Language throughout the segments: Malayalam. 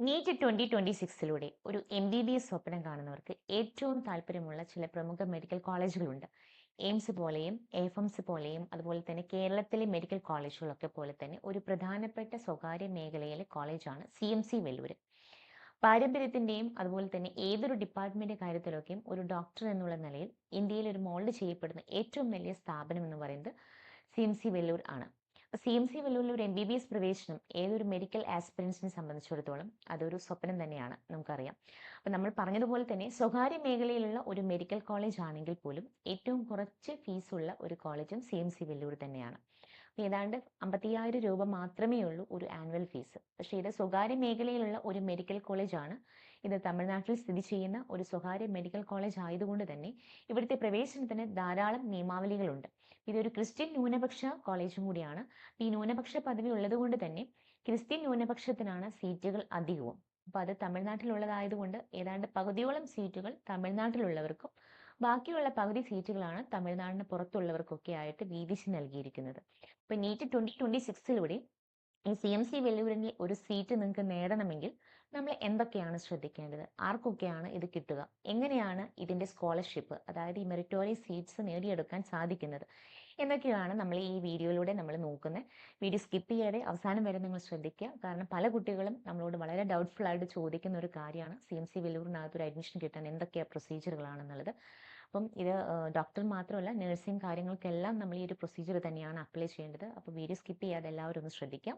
നീറ്റ് 2026 ഒരു MBBS സ്വപ്നം കാണുന്നവർക്ക് ഏറ്റവും താല്പര്യമുള്ള ചില പ്രമുഖ മെഡിക്കൽ കോളേജുകളുണ്ട്. എയിംസ് പോലെയും എഫംസ് പോലെയും അതുപോലെ തന്നെ കേരളത്തിലെ മെഡിക്കൽ കോളേജുകളൊക്കെ പോലെ തന്നെ ഒരു പ്രധാനപ്പെട്ട സ്വകാര്യ മേഖലയിലെ കോളേജാണ് CMC വെല്ലൂര്. പാരമ്പര്യത്തിന്റെയും അതുപോലെ തന്നെ ഏതൊരു ഡിപ്പാർട്ട്മെന്റ് കാര്യത്തിലൊക്കെയും ഒരു ഡോക്ടർ എന്നുള്ള നിലയിൽ ഇന്ത്യയിൽ ഒരു മോൾഡ് ചെയ്യപ്പെടുന്ന ഏറ്റവും വലിയ സ്ഥാപനം എന്ന് പറയുന്നത് CMC വെല്ലൂർ ആണ്. CMC വെല്ലൂരിൽ ഒരു MBBS പ്രവേശനം ഏതൊരു മെഡിക്കൽ ആസ്പിറൻസിനെ സംബന്ധിച്ചിടത്തോളം അതൊരു സ്വപ്നം തന്നെയാണ്, നമുക്കറിയാം. അപ്പം നമ്മൾ പറഞ്ഞതുപോലെ തന്നെ സ്വകാര്യ മേഖലയിലുള്ള ഒരു മെഡിക്കൽ കോളേജ് ആണെങ്കിൽ പോലും ഏറ്റവും കുറച്ച് ഫീസുള്ള ഒരു കോളേജും CMC വെല്ലൂർ തന്നെയാണ്. ഏതാണ്ട് 55,000 രൂപ മാത്രമേ ഉള്ളൂ ഒരു ആനുവൽ ഫീസ്. പക്ഷേ ഇത് സ്വകാര്യ മേഖലയിലുള്ള ഒരു മെഡിക്കൽ കോളേജാണ്. ഇത് തമിഴ്നാട്ടിൽ സ്ഥിതി ചെയ്യുന്ന ഒരു സ്വകാര്യ മെഡിക്കൽ കോളേജ് ആയതുകൊണ്ട് തന്നെ ഇവിടുത്തെ പ്രവേശനത്തിന് ധാരാളം നിയമാവലികളുണ്ട്. ഇതൊരു ക്രിസ്ത്യൻ ന്യൂനപക്ഷ കോളേജും കൂടിയാണ്. ഈ ന്യൂനപക്ഷ പദവി ഉള്ളത് കൊണ്ട് തന്നെ ക്രിസ്ത്യൻ ന്യൂനപക്ഷത്തിനാണ് സീറ്റുകൾ അധികവും. അപ്പോൾ അത് തമിഴ്നാട്ടിലുള്ളതായതുകൊണ്ട് ഏതാണ്ട് പകുതിയോളം സീറ്റുകൾ തമിഴ്നാട്ടിലുള്ളവർക്കും ബാക്കിയുള്ള പകുതി സീറ്റുകളാണ് തമിഴ്നാടിന് പുറത്തുള്ളവർക്കൊക്കെ ആയിട്ട് വീതിച്ച് നൽകിയിരിക്കുന്നത്. ഇപ്പൊ നീറ്റ് 2026 ഈ CMC വെല്ലൂരിൽ ഒരു സീറ്റ് നിങ്ങൾക്ക് നേടണമെങ്കിൽ നമ്മൾ എന്തൊക്കെയാണ് ശ്രദ്ധിക്കേണ്ടത്, ആർക്കൊക്കെയാണ് ഇത് കിട്ടുക, എങ്ങനെയാണ് ഇതിന്റെ സ്കോളർഷിപ്പ്, അതായത് ഈ മെറിറ്റോറിയസ് സീറ്റ്സ് നേടിയെടുക്കാൻ സാധിക്കുന്നത് എന്നൊക്കെയാണ് നമ്മൾ ഈ വീഡിയോയിലൂടെ നമ്മൾ നോക്കുന്നത്. വീഡിയോ സ്കിപ്പ് ചെയ്യാതെ അവസാനം വരെ നിങ്ങൾ ശ്രദ്ധിക്കുക. കാരണം പല കുട്ടികളും നമ്മളോട് വളരെ ഡൗട്ട്ഫുൾ ആയിട്ട് ചോദിക്കുന്ന ഒരു കാര്യമാണ് CMC വെല്ലൂരിനകത്ത് ഒരു അഡ്മിഷൻ കിട്ടാൻ എന്തൊക്കെയാണ് പ്രൊസീജിയറുകളാണെന്നുള്ളത്. അപ്പം ഇത് ഡോക്ടർ മാത്രമല്ല, നഴ്സിംഗ് കാര്യങ്ങൾക്കെല്ലാം നമ്മൾ ഈ ഒരു പ്രൊസീജിയർ തന്നെയാണ് അപ്ലൈ ചെയ്യേണ്ടത്. അപ്പോൾ വീഡിയോ സ്കിപ്പ് ചെയ്യാതെ എല്ലാവരും ഒന്ന് ശ്രദ്ധിക്കാം.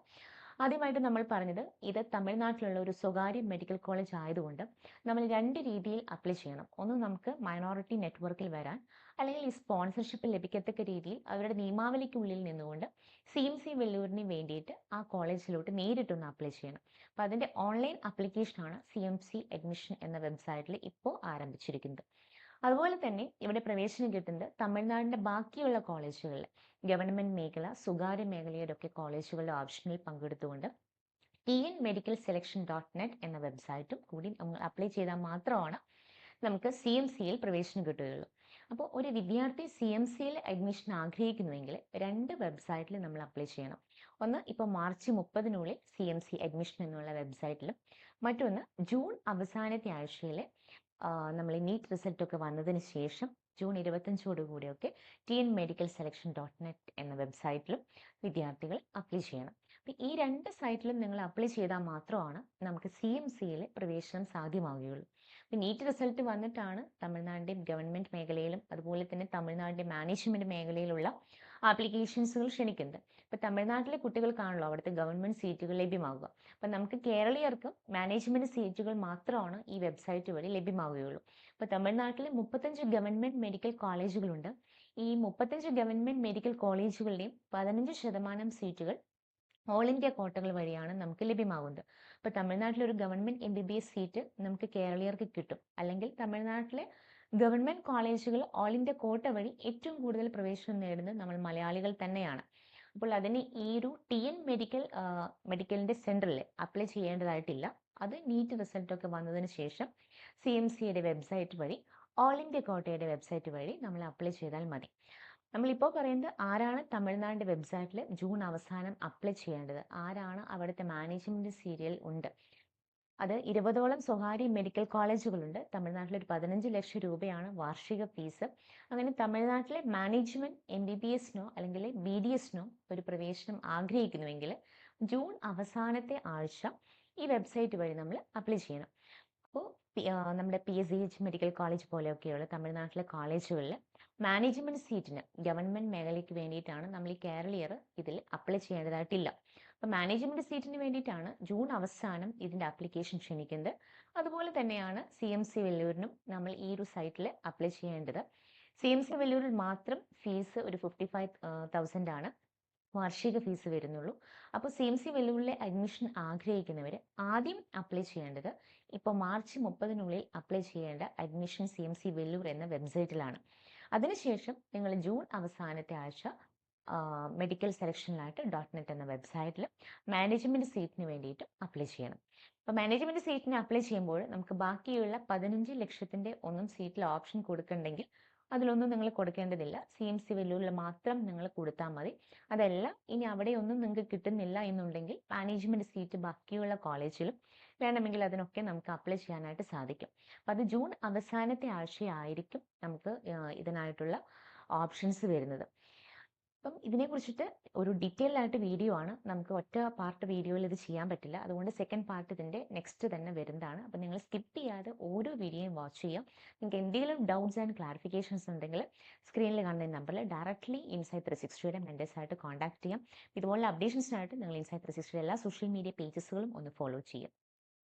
ആദ്യമായിട്ട് നമ്മൾ പറഞ്ഞത് ഇത് തമിഴ്നാട്ടിലുള്ള ഒരു സ്വകാര്യ മെഡിക്കൽ കോളേജ് ആയതുകൊണ്ട് നമ്മൾ രണ്ട് രീതിയിൽ അപ്ലൈ ചെയ്യണം. ഒന്ന് നമുക്ക് മൈനോറിറ്റി നെറ്റ്വർക്കിൽ വരാൻ, അല്ലെങ്കിൽ ഈ സ്പോൺസർഷിപ്പ് ലഭിക്കത്തക്ക രീതിയിൽ അവരുടെ നിയമാവലിക്കുള്ളിൽ നിന്നുകൊണ്ട് CMC വെല്ലൂരിന് വേണ്ടിയിട്ട് ആ കോളേജിലോട്ട് നേരിട്ടൊന്ന് അപ്ലൈ ചെയ്യണം. അപ്പം അതിൻ്റെ ഓൺലൈൻ ആപ്ലിക്കേഷനാണ് CMC അഡ്മിഷൻ എന്ന വെബ്സൈറ്റിൽ ഇപ്പോൾ ആരംഭിച്ചിരിക്കുന്നത്. അതുപോലെ തന്നെ ഇവിടെ പ്രവേശനം കിട്ടുന്നത് തമിഴ്നാടിന്റെ ബാക്കിയുള്ള കോളേജുകളിൽ ഗവൺമെന്റ് മേഖല, സ്വകാര്യ മേഖലയുടെ ഒക്കെ കോളേജുകളുടെ ഓപ്ഷനിൽ പങ്കെടുത്തുകൊണ്ട് tnmedicalselection.net എന്ന വെബ്സൈറ്റും കൂടി നമ്മൾ അപ്ലൈ ചെയ്താൽ മാത്രമാണ് നമുക്ക് CMCയിൽ പ്രവേശനം കിട്ടുകയുള്ളൂ. അപ്പോൾ ഒരു വിദ്യാർത്ഥി CMCയിൽ അഡ്മിഷൻ ആഗ്രഹിക്കുന്നുവെങ്കിൽ രണ്ട് വെബ്സൈറ്റിൽ നമ്മൾ അപ്ലൈ ചെയ്യണം. ഒന്ന് ഇപ്പോൾ March 30 CMC അഡ്മിഷൻ എന്നുള്ള വെബ്സൈറ്റിലും, മറ്റൊന്ന് ജൂൺ അവസാനത്തെ ആഴ്ചയിലെ നമ്മൾ ഈ നീറ്റ് റിസൾട്ട് ഒക്കെ വന്നതിന് ശേഷം ജൂൺ 25 tnmedicalselection.net എന്ന വെബ്സൈറ്റിലും വിദ്യാർത്ഥികൾ അപ്ലൈ ചെയ്യണം. അപ്പം ഈ രണ്ട് സൈറ്റിലും നിങ്ങൾ അപ്ലൈ ചെയ്താൽ മാത്രമാണ് നമുക്ക് CMCയിൽ പ്രവേശനം സാധ്യമാവുകയുള്ളൂ. അപ്പം നീറ്റ് റിസൾട്ട് വന്നിട്ടാണ് തമിഴ്നാടിൻ്റെയും ഗവൺമെൻറ് മേഖലയിലും അതുപോലെ തന്നെ തമിഴ്നാടിൻ്റെ മാനേജ്മെൻറ്റ് മേഖലയിലുള്ള ആപ്ലിക്കേഷൻസുകൾ ക്ഷണിക്കുന്നത്. ഇപ്പം തമിഴ്നാട്ടിലെ കുട്ടികൾക്കാണല്ലോ അവിടുത്തെ ഗവൺമെൻറ് സീറ്റുകൾ ലഭ്യമാകുക. അപ്പം നമുക്ക് കേരളീയർക്കും മാനേജ്മെൻറ്റ് സീറ്റുകൾ മാത്രമാണ് ഈ വെബ്സൈറ്റ് വഴി ലഭ്യമാവുകയുള്ളൂ. ഇപ്പോൾ തമിഴ്നാട്ടിൽ 35 ഗവൺമെൻറ് മെഡിക്കൽ കോളേജുകളുണ്ട്. ഈ 35 ഗവൺമെൻറ് മെഡിക്കൽ കോളേജുകളുടെയും 15% സീറ്റുകൾ ഓൾ ഇന്ത്യ കോട്ടകൾ വഴിയാണ് നമുക്ക് ലഭ്യമാകുന്നത്. ഇപ്പോൾ തമിഴ്നാട്ടിലെ ഒരു ഗവൺമെൻറ് MBBS സീറ്റ് നമുക്ക് കേരളീയർക്ക് കിട്ടും. അല്ലെങ്കിൽ തമിഴ്നാട്ടിലെ ഗവൺമെൻറ് കോളേജുകൾ ഓൾ ഇന്ത്യ കോട്ട വഴി ഏറ്റവും കൂടുതൽ പ്രവേശനം നേടുന്നത് നമ്മൾ മലയാളികൾ തന്നെയാണ്. അപ്പോൾ അതിന് ഈ ഒരു TN മെഡിക്കലിൻ്റെ സെൻറ്ററിൽ അപ്ലൈ ചെയ്യേണ്ടതായിട്ടില്ല. അത് നീറ്റ് റിസൾട്ടൊക്കെ വന്നതിന് ശേഷം CMCയുടെ വെബ്സൈറ്റ് വഴി, ഓൾ ഇന്ത്യ കോട്ടയുടെ വെബ്സൈറ്റ് വഴി നമ്മൾ അപ്ലൈ ചെയ്താൽ മതി. നമ്മളിപ്പോൾ പറയുന്നത് ആരാണ് തമിഴ്നാടിൻ്റെ വെബ്സൈറ്റിൽ ജൂൺ അവസാനം അപ്ലൈ ചെയ്യേണ്ടത്, ആരാണ് അവിടുത്തെ മാനേജ്മെൻറ്റ് സീരിയൽ ഉണ്ട്. അത് 20ഓളം സ്വകാര്യ മെഡിക്കൽ കോളേജുകളുണ്ട്. തമിഴ്നാട്ടിൽ ഒരു 15 ലക്ഷം രൂപയാണ് വാർഷിക ഫീസ്. അങ്ങനെ തമിഴ്നാട്ടിലെ മാനേജ്മെൻറ്റ് MBBSനോ അല്ലെങ്കിൽ BDSനോ ഒരു പ്രവേശനം ആഗ്രഹിക്കുന്നുവെങ്കിൽ ജൂൺ അവസാനത്തെ ആഴ്ച ഈ വെബ്സൈറ്റ് വഴി നമ്മൾ അപ്ലൈ ചെയ്യണം. അപ്പോൾ നമ്മുടെ PSCH മെഡിക്കൽ കോളേജ് പോലെയൊക്കെയുള്ള തമിഴ്നാട്ടിലെ കോളേജുകളിൽ മാനേജ്മെൻറ്റ് സീറ്റിന് ഗവൺമെൻറ് മേഖലയ്ക്ക് വേണ്ടിയിട്ടാണ് നമ്മൾ ഈ കേരളീയർ ഇതിൽ അപ്ലൈ ചെയ്യേണ്ടതായിട്ടില്ല. അപ്പോൾ മാനേജ്മെൻറ്റ് സീറ്റിന് വേണ്ടിയിട്ടാണ് ജൂൺ അവസാനം ഇതിൻ്റെ ആപ്ലിക്കേഷൻ ക്ഷണിക്കുന്നത്. അതുപോലെ തന്നെയാണ് CMC വെല്ലൂരിനും നമ്മൾ ഈ ഒരു സൈറ്റിൽ അപ്ലൈ ചെയ്യേണ്ടത്. CMC വെല്ലൂരിൽ മാത്രം ഫീസ് ഒരു 55,000 ആണ് വാർഷിക ഫീസ് വരുന്നുള്ളൂ. അപ്പോൾ CMC വെല്ലൂരിലെ അഡ്മിഷൻ ആഗ്രഹിക്കുന്നവർ ആദ്യം അപ്ലൈ ചെയ്യേണ്ടത് ഇപ്പോൾ March 30 അപ്ലൈ ചെയ്യേണ്ട അഡ്മിഷൻ CMC വെല്ലൂർ എന്ന വെബ്സൈറ്റിലാണ്. അതിനുശേഷം നിങ്ങൾ ജൂൺ അവസാനത്തെ ആഴ്ച മെഡിക്കൽ സെലക്ഷനിലായിട്ട് .net എന്ന വെബ്സൈറ്റിൽ മാനേജ്മെൻറ്റ് സീറ്റിന് വേണ്ടിയിട്ട് അപ്ലൈ ചെയ്യണം. അപ്പോൾ മാനേജ്മെൻറ്റ് സീറ്റിന് അപ്ലൈ ചെയ്യുമ്പോൾ നമുക്ക് ബാക്കിയുള്ള 15 ലക്ഷത്തിൻ്റെ ഒന്നും സീറ്റിൽ ഓപ്ഷൻ കൊടുക്കണ്ടെങ്കിൽ അതിലൊന്നും നിങ്ങൾ കൊടുക്കേണ്ടതില്ല. CMC വെല്ലൂരിൽ മാത്രം നിങ്ങൾ കൊടുത്താൽ മതി. അതല്ല ഇനി അവിടെയൊന്നും നിങ്ങൾക്ക് കിട്ടുന്നില്ല എന്നുണ്ടെങ്കിൽ മാനേജ്മെന്റ് സീറ്റ് ബാക്കിയുള്ള കോളേജിലും വേണമെങ്കിൽ അതിനൊക്കെ നമുക്ക് അപ്ലൈ ചെയ്യാനായിട്ട് സാധിക്കും. അപ്പം അത് ജൂൺ അവസാനത്തെ ആഴ്ചയായിരിക്കും നമുക്ക് ഇതിനായിട്ടുള്ള ഓപ്ഷൻസ് വരുന്നത്. അപ്പം ഇതിനെക്കുറിച്ചിട്ട് ഒരു ഡീറ്റെയിൽ ആയിട്ട് വീഡിയോ ആണ്. നമുക്ക് ഒറ്റ പാർട്ട് വീഡിയോയിൽ ഇത് ചെയ്യാൻ പറ്റില്ല. അതുകൊണ്ട് സെക്കൻഡ് പാർട്ട് ഇതിൻ്റെ നെക്സ്റ്റ് തന്നെ വരുന്നതാണ്. അപ്പം നിങ്ങൾ സ്കിപ്പ് ചെയ്യാതെ ഓരോ വീഡിയോയും വാച്ച് ചെയ്യാം. നിങ്ങൾക്ക് എന്തെങ്കിലും ഡൗട്ട്സ് ആൻഡ് ക്ലാരിഫിക്കേഷൻസ് ഉണ്ടെങ്കിൽ സ്ക്രീനിൽ കാണുന്ന നമ്പറിൽ ഡയറക്റ്റ്ലി ഇൻസൈറ്റ് 360യുടെ മെൻറ്റേഴ്സായിട്ട് കോൺടാക്ട് ചെയ്യാം. ഇതുപോലുള്ള അപ്ഡേഷൻസിനായിട്ട് നിങ്ങൾ ഇൻസൈറ്റ് 360 എല്ലാ സോഷ്യൽ മീഡിയ പേജസുകളും ഒന്ന് ഫോളോ ചെയ്യാം.